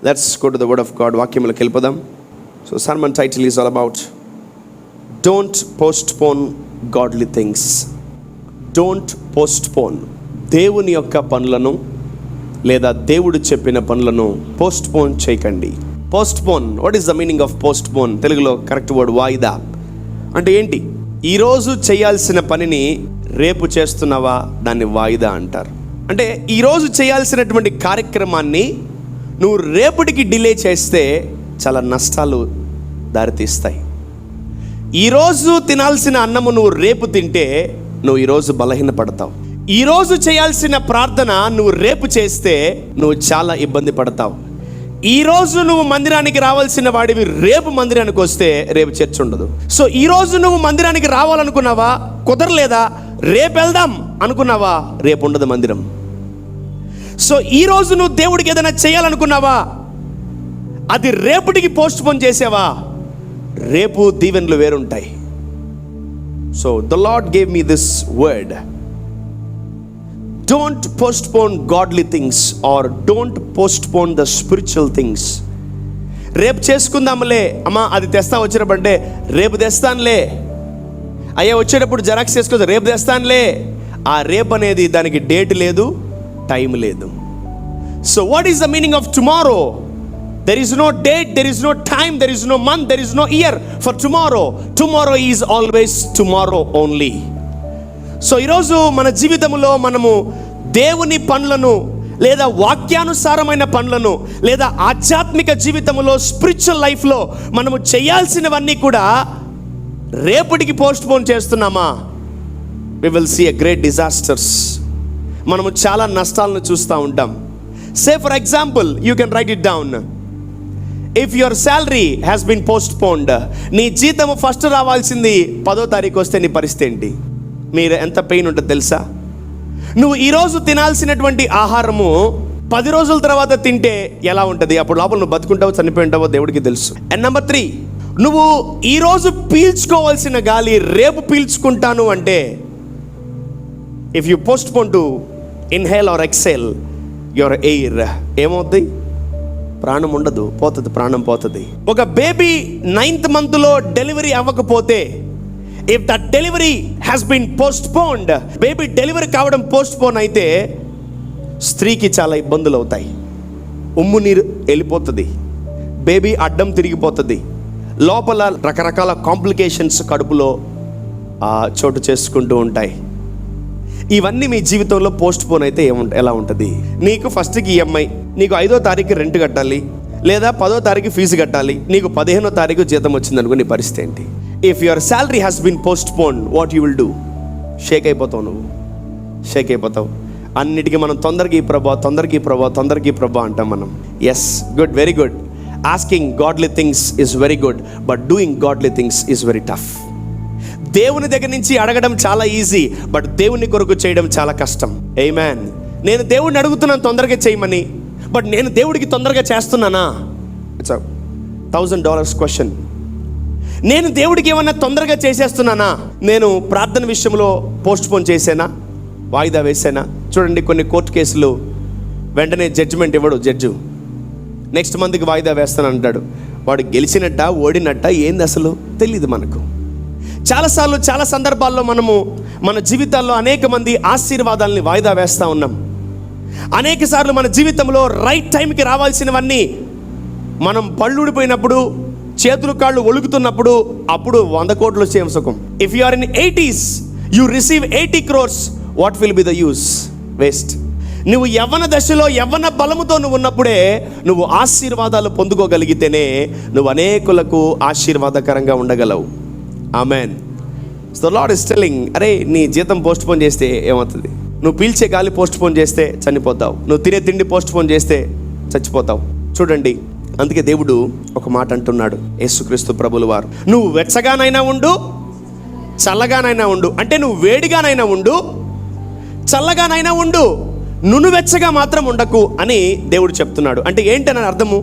Let's go to the word of God. వాక్యంలోకి వెళ్ళిపోదాం. So sermon title is all about don't postpone godly things. Don't postpone. దేవుని యొక్క పనులను లేదా దేవుడు చెప్పిన పనులను పోస్ట్పోన్ చేయకండి. Postpone, what is the meaning of postpone? తెలుగులో కరెక్ట్ వర్డ్ వాయిదా. అంటే ఏంటి? ఈరోజు చేయాల్సిన పనిని రేపు చేస్తున్నావా, దాన్ని వాయిదా అంటారు. అంటే ఈరోజు చేయాల్సినటువంటి కార్యక్రమాన్ని నువ్వు రేపటికి డిలే చేస్తే చాలా నష్టాలు దారితీస్తాయి. ఈరోజు తినాల్సిన అన్నము నువ్వు రేపు తింటే నువ్వు ఈరోజు బలహీనపడతావు. ఈరోజు చేయాల్సిన ప్రార్థన నువ్వు రేపు చేస్తే నువ్వు చాలా ఇబ్బంది పడతావు. ఈరోజు నువ్వు మందిరానికి రావాల్సిన వాడివి రేపు మందిరానికి వస్తే రేపు చర్చ్ ఉండదు. సో ఈరోజు నువ్వు మందిరానికి రావాలనుకున్నావా, కుదరలేదా, రేపు వెళ్దాం అనుకున్నావా, రేపు ఉండదు మందిరం. సో ఈరోజు నువ్వు దేవుడికి ఏదైనా చేయాలనుకున్నావా, అది రేపటికి పోస్ట్ పోన్ చేసావా, రేపు దీవెనలు వేరుంటాయి. So the Lord gave me this word. Don't postpone godly things or don't postpone the spiritual things. రేపు చేసుకుందాంలే అమ్మా, అది తెస్తా వచ్చినప్పుడంటే రేపు తెస్తానులే, అయ్యా వచ్చేటప్పుడు జెరాక్స్ చేసుకోవచ్చు, రేపు తెస్తానులే. ఆ రేపు అనేది దానికి డేట్ లేదు, టైం లేదు. So what is the meaning of tomorrow? There is no date, there is no time, there is no month, there is no year for tomorrow. Tomorrow is always tomorrow only. So ఈరోజు మన జీవితంలో మనము దేవుని పనులను లేదా వాక్యానుసారమైన పనులను లేదా ఆధ్యాత్మిక జీవితంలో స్పిరిచువల్ లైఫ్లో మనము చేయాల్సినవన్నీ కూడా రేపటికి పోస్ట్ పోన్ చేస్తున్నామా, we will see a great disasters. మనము చాలా నష్టాలను చూస్తూ ఉంటాం. Say for example, you can write it down. If your salary has been postponed, నీ జీతము ఫస్ట్ రావాల్సింది 10వ తారీఖు వస్తే నీ పరిస్థితి ఏంటి? మీరు ఎంత పెయిన్ ఉంటుంది తెలుసా? నువ్వు ఈరోజు తినాల్సినటువంటి ఆహారము 10 రోజుల తర్వాత తింటే ఎలా ఉంటుంది? అప్పుడు లోపల నువ్వు బతుకుంటావో చనిపోయి ఉంటావో దేవుడికి తెలుసు. అండ్ నెంబర్ 3, నువ్వు ఈరోజు పీల్చుకోవాల్సిన గాలి రేపు పీల్చుకుంటాను అంటే, if you postpone to inhale or exhale your air, ఏమవుద్ది? ప్రాణం ఉండదు, పోతుంది, ప్రాణం పోతుంది. ఒక బేబీ 9th monthలో డెలివరీ అవ్వకపోతే, if that delivery has been postponed, baby delivery కావడం పోస్ట్పోన్ అయితే స్త్రీకి చాలా ఇబ్బందులు అవుతాయి. ఉమ్ము నీరు వెళ్ళిపోతుంది, బేబీ అడ్డం తిరిగిపోతుంది, లోపల రకరకాల కాంప్లికేషన్స్ కడుపులో చోటు చేసుకుంటూ ఉంటాయి. ఇవన్నీ మీ జీవితంలో పోస్ట్పోన్ అయితే ఎలా ఉంటుంది? నీకు ఫస్ట్కి ఈఎంఐ, నీకు 5వ తారీఖు రెంట్ కట్టాలి, లేదా 10వ తారీఖు ఫీజు కట్టాలి, నీకు 15వ తారీఖు జీతం వచ్చింది అనుకో, నీ పరిస్థితి ఏంటి? If your salary has been postponed, what you will do? Shake అయిపోతావు, నువ్వు షేక్ అయిపోతావు. అన్నిటికీ మనం తొందరగా ఈ ప్రభా, తొందరగా ఈ ప్రభా, తొందరగా ఈ ప్రభా అంటాం మనం. Yes, good, very good. Asking godly things is very good, but doing godly things is very tough. దేవుని దగ్గర నుంచి అడగడం చాలా ఈజీ, బట్ దేవుని కొరకు చేయడం చాలా కష్టం. ఆమేన్. నేను దేవుడిని అడుగుతున్నాను తొందరగా చేయమని, బట్ నేను దేవుడికి తొందరగా చేస్తున్నానా? It's $1000 question. నేను దేవుడికి ఏమన్నా తొందరగా చేసేస్తున్నానా? నేను ప్రార్థన విషయంలో పోస్ట్పోన్ చేశానా, వాయిదా వేసానా? చూడండి, కొన్ని కోర్టు కేసులు వెంటనే జడ్జిమెంట్ ఇవ్వడు జడ్జు, నెక్స్ట్ మంత్కి వాయిదా వేస్తాను అంటాడు. వాడు గెలిచినట్ట ఓడినట్ట ఏంది అసలు తెలియదు మనకు. చాలాసార్లు చాలా సందర్భాల్లో మనము మన జీవితాల్లో అనేక మంది ఆశీర్వాదాలని వాయిదా వేస్తూ ఉన్నాం. అనేక సార్లు మన జీవితంలో రైట్ టైంకి రావాల్సినవన్నీ మనం పళ్ళుడిపోయినప్పుడు, చేతులు కాళ్ళు ఒలుగుతున్నప్పుడు, అప్పుడు 100 కోట్లు వచ్చే సుఖం. If you are in 80s, you receive 80 crores, what will be the use? Waste. నువ్వు యవ్వన దశలో యవ్వన బలముతో నువ్వు ఉన్నప్పుడే నువ్వు ఆశీర్వాదాలు పొందుకోగలిగితేనే నువ్వు అనేకులకు ఆశీర్వాదకరంగా ఉండగలవు. Amen. So Lord is telling, అరే నీ జీతం పోస్ట్ పోన్ చేస్తే ఏమవుతుంది? నువ్వు పీల్చే గాలి పోస్ట్ పోన్ చేస్తే చనిపోతావు, నువ్వు తినే తిండి పోస్ట్ పోన్ చేస్తే చచ్చిపోతావు. చూడండి, అందుకే దేవుడు ఒక మాట అంటున్నాడు, యేసుక్రీస్తు ప్రభుల వారు, నువ్వు వెచ్చగానైనా ఉండు, చల్లగానైనా ఉండు. అంటే నువ్వు వేడిగానైనా ఉండు, చల్లగానైనా ఉండు, నువ్వెచ్చగా మాత్రం ఉండకు అని దేవుడు చెప్తున్నాడు. అంటే ఏంటని అర్థము?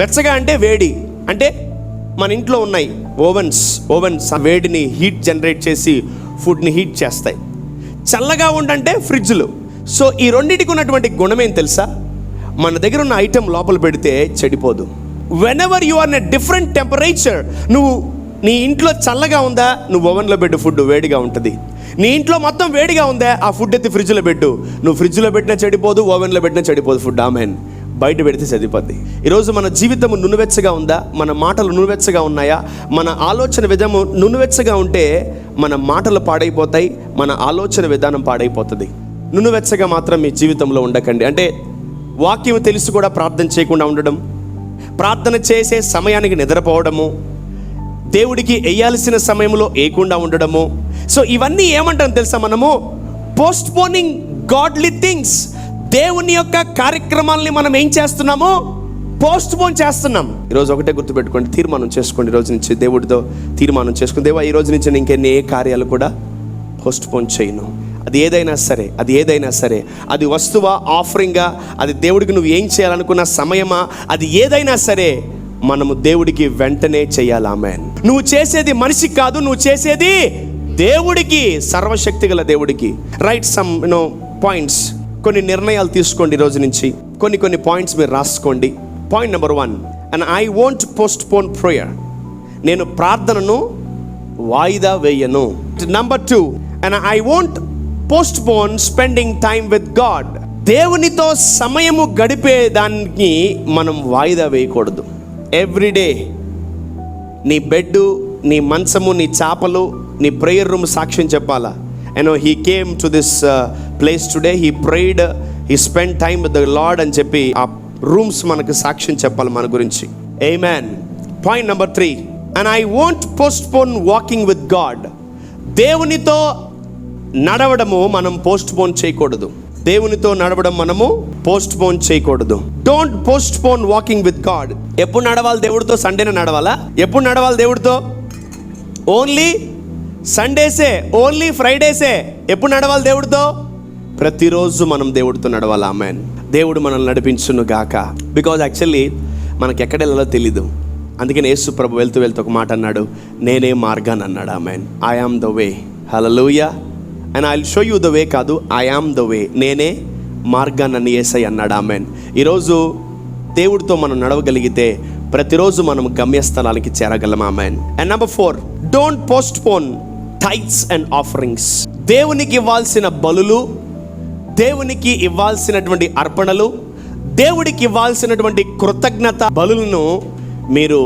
వెచ్చగా అంటే వేడి, అంటే మన ఇంట్లో ఉన్నాయి ఓవెన్స్ వేడిని హీట్ జనరేట్ చేసి ఫుడ్ని హీట్ చేస్తాయి. చల్లగా ఉండంటే ఫ్రిడ్జ్లు. సో ఈ రెండింటికి ఉన్నటువంటి గుణం ఏం తెలుసా? మన దగ్గర ఉన్న ఐటెం లోపల పెడితే చెడిపోదు. Whenever you are in a different temperature, నువ్వు నీ ఇంట్లో చల్లగా ఉందా, నువ్వు ఓవెన్లో పెట్టు, ఫుడ్ వేడిగా ఉంటుంది. నీ ఇంట్లో మొత్తం వేడిగా ఉందా, ఆ ఫుడ్ ఎత్తి ఫ్రిడ్జ్లో పెట్టు, నువ్వు ఫ్రిడ్జ్లో పెట్టినా చెడిపోదు, ఓవెన్లో పెట్టినా చెడిపోదు ఫుడ్. ఆమెన్. బయట పెడితే చదిపోద్ది. ఈరోజు మన జీవితం నునువెచ్చగా ఉందా, మన మాటలు నునువెచ్చగా ఉన్నాయా, మన ఆలోచన విధానం నునువెచ్చగా ఉంటే మన మాటలు పాడైపోతాయి, మన ఆలోచన విధానం పాడైపోతుంది. నునువెచ్చగా మాత్రం మీ జీవితంలో ఉండకండి. అంటే వాక్యం తెలిసి కూడా ప్రార్థన చేయకుండా ఉండడం, ప్రార్థన చేసే సమయానికి నిద్రపోవడము, దేవుడికి వేయాల్సిన సమయంలో వేయకుండా ఉండడము. సో ఇవన్నీ ఏమంటాం తెలుసా, మనము పోస్ట్పోనింగ్ గాడ్లీ థింగ్స్. దేవుని యొక్క కార్యక్రమాలని మనం ఏం చేస్తున్నాము, పోస్ట్పోన్ చేస్తున్నాం. ఈరోజు ఒకటే గుర్తుపెట్టుకోండి, తీర్మానం చేసుకోండి. ఈరోజు నుంచి దేవుడితో తీర్మానం చేసుకోండి, దేవా ఈ రోజు నుంచి నేను ఇంకెన్ని ఏ కార్యాలు కూడా పోస్ట్పోన్ చేయను. అది ఏదైనా సరే, అది వస్తువా, ఆఫరింగా, అది దేవుడికి నువ్వు ఏం చేయాలనుకున్న సమయమా, అది ఏదైనా సరే మనము దేవుడికి వెంటనే చేయాలి. ఆమేన్. నువ్వు చేసేది మనిషికి కాదు, నువ్వు చేసేది దేవుడికి, సర్వశక్తి గల దేవుడికి. రైట్ సమ్ పాయింట్స్, కొన్ని నిర్ణయాలు తీసుకోండి ఈరోజు నుంచి. కొన్ని పాయింట్స్ మీరు రాసుకోండి. Point number 1, and I won't postpone prayer. నేను ప్రార్థనను వాయిదా వేయను. Number 2, and I won't postpone spending time with God. దేవునితో సమయము గడిపే దానికి మనం వాయిదా వేయకూడదు. ఎవ్రీడే నీ బెడ్, నీ మంచము, నీ చాపలు, నీ ప్రేయర్ రూమ్ సాక్ష్యం చెప్పాలా. He came to this place today, he prayed, he spend time with the Lord అని చెప్పి ఆ రూమ్స్ మనకు సాక్ష్యం చెప్పాలి మన గురించి. Amen. Point number 3, and I won't postpone walking with God. దేవునితో నడవడము మనం పోస్ట్పోన్ చేయకూడదు. దేవునితో నడవడం మనము పోస్ట్పోన్ చేయకూడదు. Don't postpone walking with God. ఎప్పుడు నడవాలి దేవుడితో? సండేనే నడవాలా? ఎప్పుడు నడవాలి దేవుడితో? ఓన్లీ సండేసే, ఓన్లీ ఫ్రైడేసే. ఎప్పుడు నడవాలి దేవుడితో? ప్రతిరోజు మనం దేవుడితో నడవాలి. ఆమేన్. దేవుడు మనల్ని నడిపించును గాక. బికాజ్ యాక్చువల్లీ మనకి ఎక్కడ వెళ్ళాలో తెలీదు. అందుకని యేసు ప్రభు వెళ్తూ ఒక మాట అన్నాడు, నేనే మార్గాన్ని అన్నాడు. Amen. I am the way. Hallelujah. And I will show you the way కాదు, ఐ ఆమ్ ద వే. నేనే మార్గాన్ని యేసయ్య అన్నాడు. ఆమేన్. ఈరోజు దేవుడితో మనం నడవగలిగితే ప్రతిరోజు మనం గమ్యస్థలానికి చేరగలం. Amen. And number 4, don't postpone tithes and offerings. దేవునికి ఇవ్వాల్సిన బలులు, దేవునికి ఇవ్వాల్సినటువంటి అర్పణలు, దేవుడికి ఇవ్వాల్సినటువంటి కృతజ్ఞత బలులను మీరు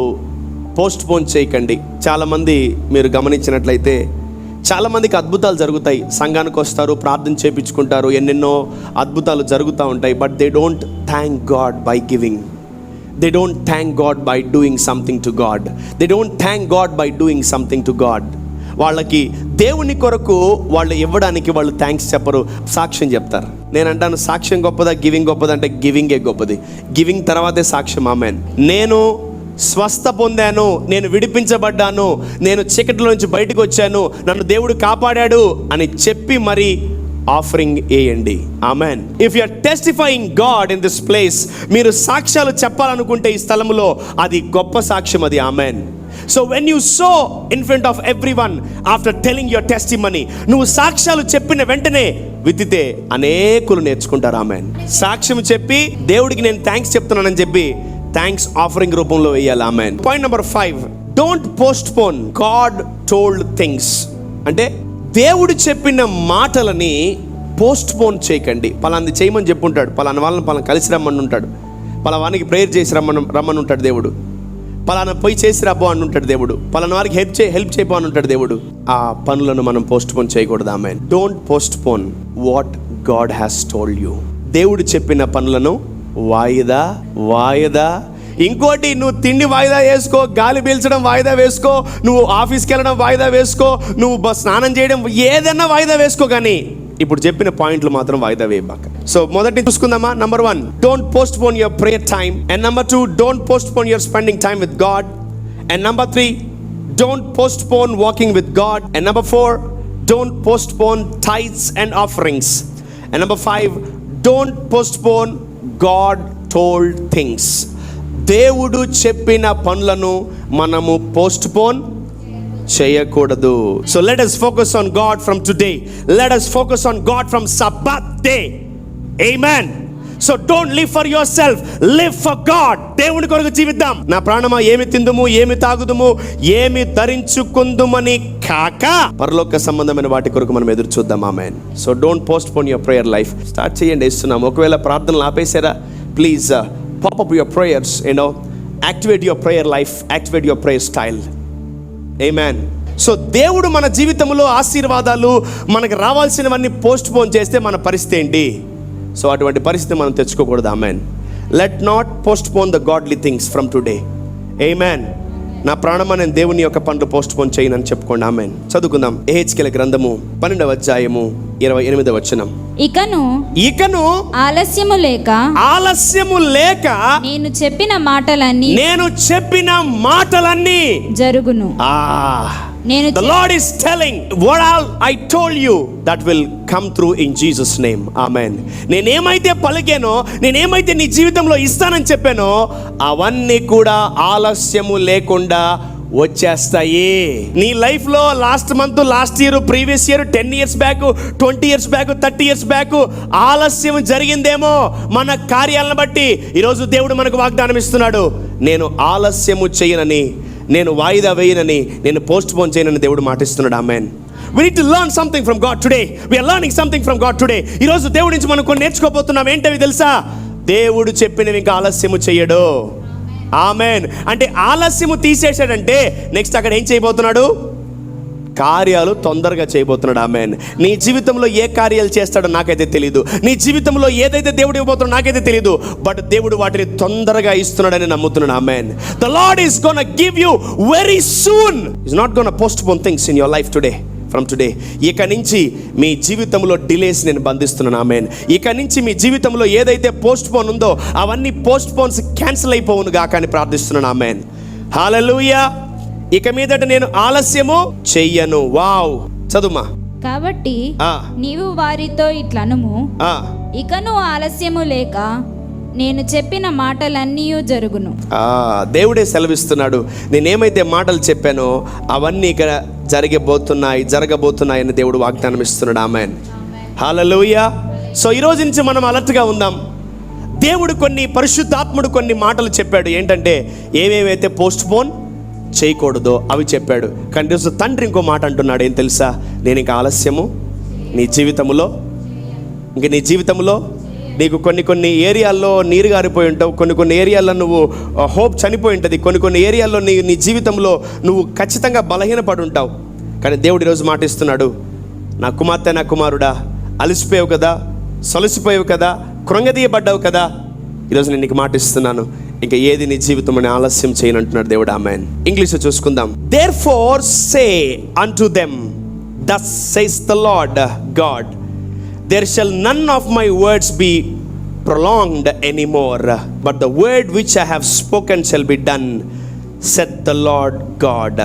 పోస్ట్పోన్ చేయకండి. చాలామంది మీరు గమనించినట్లయితే చాలామందికి అద్భుతాలు జరుగుతాయి, సంఘానికి వస్తారు, ప్రార్థన చేయించుకుంటారు, ఎన్నెన్నో అద్భుతాలు జరుగుతూ ఉంటాయి. But they don't thank God by giving. They don't thank God by doing something to God. They don't thank God by doing something to God. వాళ్ళకి దేవుని కొరకు వాళ్ళు ఇవ్వడానికి వాళ్ళు థ్యాంక్స్ చెప్పరు, సాక్ష్యం చెప్తారు. నేను అంటాను, సాక్ష్యం గొప్పదా గివింగ్ గొప్పదా అంటే గివింగే గొప్పది. గివింగ్ తర్వాతే సాక్ష్యం. ఆమేన్. నేను స్వస్థ పొందాను, నేను విడిపించబడ్డాను, నేను చీకటిలో నుంచి బయటకు వచ్చాను, నన్ను దేవుడు కాపాడాడు అని చెప్పి మరి ఆఫరింగ్ వేయండి. Amen. If you are testifying God in this place, మీరు సాక్ష్యాలు చెప్పాలనుకుంటే ఈ స్థలంలో అది గొప్ప సాక్ష్యం అది. Amen. So when you so in front of every one after telling your testimony, నువ్వు సాక్ష్యాలు చెప్పిన వెంటనే విత్తితే అనేకులు నేర్చుకుంటారు. ఆమెన్. సాక్ష్యం చెప్పి దేవుడికి నేను థ్యాంక్స్ చెప్తున్నానని చెప్పి థ్యాంక్స్ ఆఫరింగ్ రూపంలో వేయాలి. Amen. Point number 5, don't postpone God told things. అంటే దేవుడు చెప్పిన మాటలని పోస్ట్పోన్ చేయకండి. పలాంది చేయమని చెప్పుంటాడు, పలానా వాళ్ళని పలానా కలిసి రమ్మని ఉంటాడు, పలావానికి ప్రేయర్ చేసి రమ్మని ఉంటాడు దేవుడు, పలానా పోయి చేసి రాబో అని ఉంటాడు దేవుడు, పలానా వారికి హెల్ప్ చేయబో అని ఉంటాడు దేవుడు. ఆ పనులను మనం పోస్ట్పోన్ చేయకూడదు. Amen. Don't postpone what God has told you. దేవుడు చెప్పిన పనులను వాయిదా. ఇంకోటి, నువ్వు తిండి వాయిదా వేసుకో, గాలి పీల్చడం వాయిదా వేసుకో, నువ్వు ఆఫీస్కి వెళ్ళడం వాయిదా వేసుకో, నువ్వు స్నానం చేయడం ఏదైనా వాయిదా వేసుకో, కానీ ఇప్పుడు చెప్పిన పాయింట్లు మాత్రం వాయిదా వేయబాక. సో మొదటి చూసుకుందామా. Number 1, don't postpone your prayer time. And number 2, don't postpone your spending time with God. And number 3, don't postpone walking with God. And number 4, don't postpone tithes and offerings. And number 5, don't postpone God told things. దేవుడు చెప్పిన పనులను మనము postpone చేయకూడదు. So let us focus on God from today. Let us focus on God from Sabbath day. Amen. So don't live for your self, live for God. దేవుని కొరకు జీవిద్దాం. నా ప్రాణమా ఏమి తిందుము, ఏమి తాగుదుము, ఏమి ధరించుకుందుమని కాక పరలోక సంబంధమైన వాటి కొరకు మనం ఎదురు చూద్దాం. Amen. So don't postpone your prayer life. Start చేయండి. ఇస్తున్నాం. ఒకవేళ ప్రార్థనలు ఆపేసారా, please pop up your prayers, activate your prayer life, activate your prayer style. Amen. So దేవుడు మన జీవితంలో ఆశీర్వాదాలు మనకు రావాల్సినవన్నీ పోస్ట్ పోన్ చేస్తే మన పరిస్థితి ఏంటి? సో అటువంటి పరిస్థితి మనం తెచ్చుకోకూడదు. Amen. Let not postpone the godly things from today. Amen. నా ప్రాణమా నేను దేవుని యొక్క పనులు పోస్ట్ పోన్ చేయనని చెప్పుకోండి. ఆమెన్. చదువుకుందాం. యెహెజ్కేలు గ్రంథము 12వ అధ్యాయము 28వ వచనం. ఇకను ఆలస్యము లేక నేను చెప్పిన మాటలన్నీ జరుగును. The Lord is telling what all I told you that will come through in Jesus name. Amen. నేనేమైతే పలికానో, నేనేమైతే నీ జీవితంలో ఇస్తానని చెప్పానో అవన్నీ కూడా ఆలస్యము లేకుండా వచ్చేస్తాయి. నీ లైఫ్ లో last month, last year, previous year, 10 years back, 20 years back, 30 years back ఆలస్యం జరిగిందేమో మన కార్యాలను బట్టి. ఈరోజు దేవుడు మనకు వాగ్దానం ఇస్తున్నాడు. నేను ఆలస్యము చేయనని, నేను వాయిదా వేయనని, నేను పోస్ట్ పోన్ చేయనని దేవుడు మాటిస్తున్నాడు. ఆమేన్. We need to learn something from God today. We are learning something from God today. ఈరోజు దేవుడి నుంచి మనం కొన్ని నేర్చుకోబోతున్నాం. ఏంటవి తెలుసా? దేవుడు చెప్పినవి ఇంకా ఆలస్యము చేయడు. ఆమేన్. అంటే ఆలస్యము తీసేశాడంటే నెక్స్ట్ అక్కడ ఏం చేయబోతున్నాడు? కార్యాలు తొందరగా చేయబోతున్నాడు. ఆమేన్. నీ జీవితంలో ఏ కార్యాలు చేస్తాడో నాకైతే తెలియదు. నీ జీవితంలో ఏదైతే దేవుడు ఇవ్వబోతున్నాడో నాకైతే తెలియదు. బట్ దేవుడు వాటిని తొందరగా ఇస్తున్నాడని నమ్ముతున్నాడు. ఆమేన్. The Lord is gonna give you very soon. He's not gonna postpone things in your life today. From today. ఇక నుంచి మీ జీవితంలో డిలేస్ నేను బంధిస్తున్నాను. ఆమేన్. ఇక నుంచి మీ జీవితంలో ఏదైతే పోస్ట్ పోన్ ఉందో అవన్నీ పోస్ట్ పోన్స్ క్యాన్సిల్ అయిపోవును గాక అని ప్రార్థిస్తున్నాను. ఆమేన్. హల్లెలూయా. ఇక మీదట నేను ఆలస్యము చెయ్యను. వావ్. చదువుమా. కాబట్టి నీవు వారితో ఇట్లనుము, ఇకను ఆలస్యము లేక నేను చెప్పిన మాటలన్నీ జరుగును. దేవుడే సెలవిస్తున్నాడు. నేనేమైతే మాటలు చెప్పానో అవన్నీ ఇక్కడ జరగబోతున్నాయని దేవుడు వాగ్దానం ఇస్తున్నాడు. ఆమేన్. హల్లెలూయా. సో ఈ రోజు నుంచి మనం అలర్ట్గా ఉందాం. దేవుడు పరిశుద్ధాత్ముడు కొన్ని మాటలు చెప్పాడు. ఏంటంటే ఏమేమైతే పోస్ట్ పోన్ చేయకూడదో అవి చెప్పాడు. కానీ ఈరోజు తండ్రి ఇంకో మాట అంటున్నాడు. ఏం తెలుసా? నేను ఇంకా ఆలస్యము నీ జీవితంలో నీకు కొన్ని ఏరియాల్లో నీరు గారిపోయి ఉంటావు. కొన్ని ఏరియాల్లో నువ్వు హోప్ చనిపోయి ఉంటుంది. కొన్ని ఏరియాల్లో నీ జీవితంలో నువ్వు ఖచ్చితంగా బలహీనపడి ఉంటావు. కానీ దేవుడు ఈరోజు మాట ఇస్తున్నాడు. నా కుమార్తె, నా కుమారుడా, అలసిపోయావు కదా, సొలసిపోయావు కదా, కృంగదీయబడ్డావు కదా, ఈరోజు నేను నీకు మాట ఇస్తున్నాను. ఇంకా ఏది నీ జీవితం అని ఆలస్యం చేయనంటున్నాడు దేవుడు. ఆమేన్. ఇంగ్లీష్లో చూసుకుందాం. Therefore say unto them, thus says the Lord God, there shall none of my words be prolonged anymore, but the word which I have spoken shall be done, said the Lord God.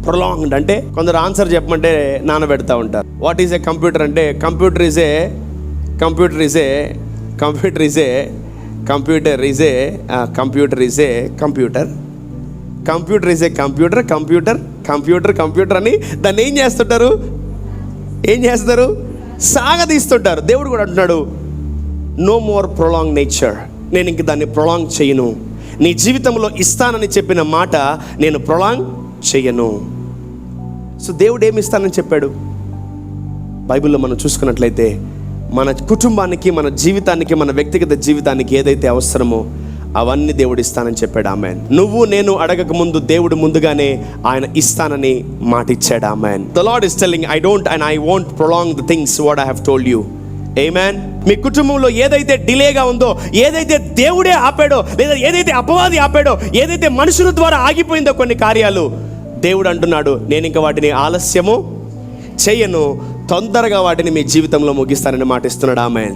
Prolonged అంటే కొందరు answer చెప్పమంటే నానబెడతా ఉంటారు. What is a computer అంటే computer is a computer అని దాన్ని ఏం చేస్తారు? సాగదీస్తుంటారు. దేవుడు కూడా అంటున్నాడు, నో మోర్ ప్రొలాంగ్ నేచర్. నేను ఇంక దాన్ని ప్రొలాంగ్ చేయను. నీ జీవితంలో ఇస్తానని చెప్పిన మాట నేను ప్రొలాంగ్ చేయను. సో దేవుడు ఏమి ఇస్తానని చెప్పాడు? బైబిల్లో మనం చూసుకున్నట్లయితే మన కుటుంబానికి, మన జీవితానికి, మన వ్యక్తిగత జీవితానికి ఏదైతే అవసరమో అవన్నీ దేవుడు ఇస్తానని చెప్పాడు. ఆమేన్. నువ్వు నేను అడగక ముందు దేవుడు ముందుగానే ఆయన ఇస్తానని మాట ఇచ్చాడు. ఆమేన్. The Lord is telling, I don't and I won't prolong the things what I have told you. Amen. మీ కుటుంబంలో ఏదైతే డిలేగా ఉందో, ఏదైతే దేవుడే ఆపాడో, లేదా ఏదైతే అపవాది ఆపాడో, ఏదైతే మనుషుల ద్వారా ఆగిపోయిందో కొన్ని కార్యాలు, దేవుడు అంటున్నాడు నేను ఇంకా వాటిని ఆలస్యము చేయను, తొందరగా వాటిని మీ జీవితంలో ముగిస్తానని మాట ఇస్తున్నాడు. Amen.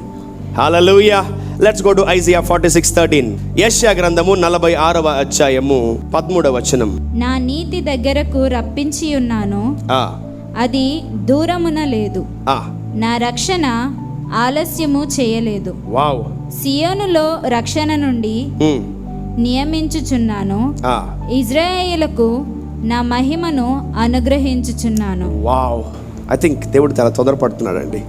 Hallelujah. Let's go to Isaiah 46:13. యెషయా గ్రంథము 46వ అధ్యాయము 13వ వచనం. నా నీతి దగ్గరకు రప్పించి ఉన్నాను, అది దూరమున లేదు, నా రక్షణ ఆలస్యము చేయలేదు. వావ్. సియోనులో రక్షణ నుండి నియమించుచున్నాను, ఇజ్రాయేలుకు నా మహిమను అనుగ్రహించుచున్నాను. వావ్. ఐ థింక్ దేవుడు చాలా తొందరపడుతున్నాడండి.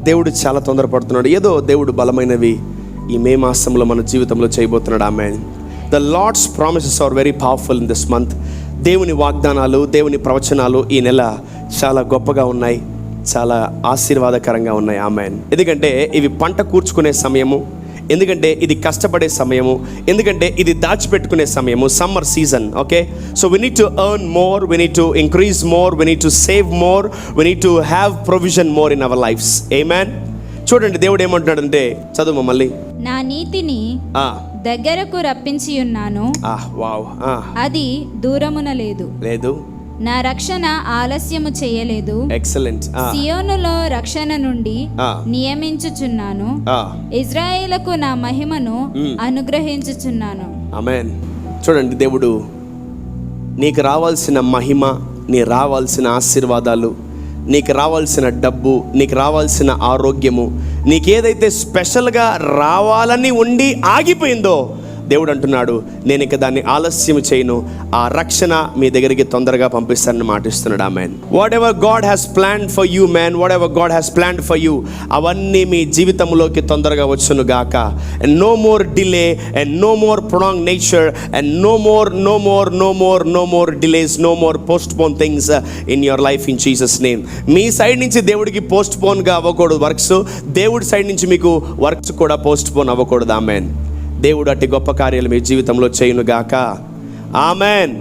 దేవుడు చాలా తొందరపడుతున్నాడు. ఏదో దేవుడు బలమైనవి, ఈ మే మాసంలో మన జీవితంలో చేయబోతున్నాడు. Amen. The Lord's promises are very powerful in this month. దేవుని వాగ్దానాలు, దేవుని ప్రవచనాలు ఈ నెల చాలా గొప్పగా ఉన్నాయి, చాలా ఆశీర్వాదకరంగా ఉన్నాయి. ఆమేన్. ఎందుకంటే ఇవి పంట కూర్చుకునే సమయము, ఎందుకంటే ఇది కష్టపడే సమయము, ఎందుకంటే ఇది దాచిపెట్టుకునే సమయము, summer season. Okay, so we need to earn more, we need to increase more, we need to save more, we need to have provision more in our lives. Amen. చూడండి దేవుడు ఏమంటున్నాడంటే, చదువు మళ్ళీ. నా నీతిని దగ్గరకు రప్పించి ఉన్నాను, వావ్, అది దూరమున లేదు. లేదు. నా రక్షణ ఆలస్యము చేయలేదు. ఎక్సలెంట్. సియోనులో రక్షణ నుండి నియమించుచున్నాను, ఇజ్రాయేలుకు నా మహిమను అనుగ్రహించుచున్నాను. ఆమేన్. చూడండి దేవుడు నీకు రావాల్సిన మహిమ, నీ రావాల్సిన ఆశీర్వాదాలు, నీకు రావాల్సిన డబ్బు, నీకు రావాల్సిన ఆరోగ్యము, నీకేదైతే స్పెషల్గా రావాలని ఉండి ఆగిపోయిందో దేవుడు అంటున్నాడు, నేను ఇక దాన్ని ఆలస్యం చేయను, ఆ రక్షణ మీ దగ్గరికి తొందరగా పంపిస్తానని మాటిస్తున్నాడు. Amen. Whatever God has planned for you man, whatever God has planned for you, అవన్నీ మీ జీవితంలోకి తొందరగా వచ్చును గాక. And no more delay, and no more prolong nature, and no more delays, no more postpone things in your life in Jesus name. మీ side నుంచి దేవుడికి post పోన్గా అవ్వకూడదు వర్క్స్, దేవుడి సైడ్ నుంచి మీకు వర్క్స్ కూడా పోస్ట్ పోన్ అవ్వకూడదు. ఆమేన్. దేవుడు అట్టి గొప్ప కార్యాలు మీ జీవితంలో చేయునుగాక. ఆమేన్.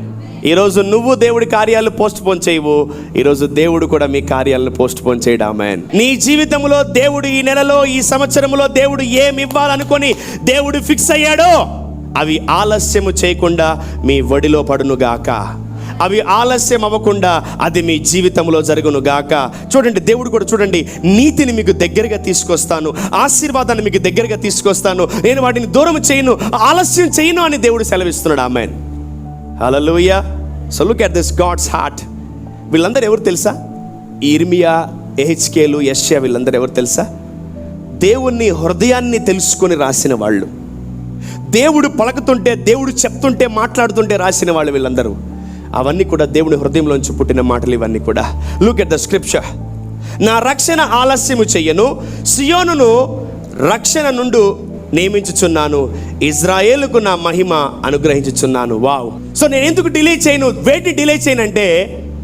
ఈరోజు నువ్వు దేవుడి కార్యాలు పోస్ట్ పోన్ చేయవు, ఈరోజు దేవుడు కూడా మీ కార్యాలను పోస్ట్ పోన్ చేయడు. ఆమేన్. నీ జీవితంలో దేవుడు ఈ నెలలో, ఈ సంవత్సరంలో దేవుడు ఏమి ఇవ్వాలనుకొని దేవుడు ఫిక్స్ అయ్యాడో అవి ఆలస్యము చేయకుండా మీ ఒడిలో పడునుగాక, అవి ఆలస్యం అవ్వకుండా అది మీ జీవితంలో జరుగును గాక. చూడండి దేవుడు కూడా చూడండి, నీతిని మీకు దగ్గరగా తీసుకొస్తాను, ఆశీర్వాదాన్ని మీకు దగ్గరగా తీసుకొస్తాను, నేను వాటిని దూరం చేయను, ఆలస్యం చేయను అని దేవుడు సెలవిస్తున్నాడు. Amen. Hallelujah. So look at this God's heart. వీళ్ళందరూ ఎవరు తెలుసా? ఇర్మియా, ఎహెచ్కేలు, యెషయా, వీళ్ళందరూ ఎవరు తెలుసా? దేవుని హృదయాన్ని తెలుసుకొని రాసిన వాళ్ళు, దేవుడు పలుకుతుంటే, దేవుడు చెప్తుంటే, మాట్లాడుతుంటే రాసిన వాళ్ళు వీళ్ళందరూ. అవన్నీ కూడా దేవుని హృదయంలోంచి పుట్టిన మాటలు ఇవన్నీ కూడా. Look at the scripture. నా రక్షణ ఆలస్యము చెయ్యను, సియోనును రక్షణ నుండి నియమించుచున్నాను, ఇజ్రాయేలుకు నా మహిమ అనుగ్రహించుచున్నాను. వావ్. సో నేను ఎందుకు డిలే చేయను? వేటి డిలే చేయను అంటే,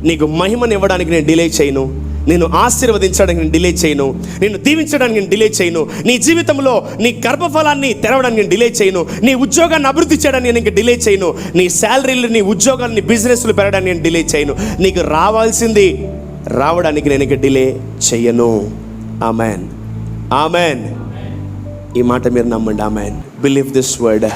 నీకు మహిమను ఇవ్వడానికి నేను డిలే చేయను, నేను ఆశీర్వదించడానికి నేను డిలే చేయను, నేను దీవించడానికి నేను డిలే చేయను, నీ జీవితంలో నీ గర్భఫలాన్ని తెరవడానికి నేను డిలే చేయను, నీ ఉద్యోగాన్ని అభివృద్ధి చేయడానికి నేను ఇంకా డిలే చేయను, నీ శాలరీలు, నీ ఉద్యోగాలు, నీ బిజినెస్లు పెరగడానికి నేను డిలే చేయను, నీకు రావాల్సింది రావడానికి నేను ఇంకా డిలే చేయను. ఆమెన్. ఆమెన్. ఈ మాట మీరు నమ్మండి. ఆమెన్. Believe this word.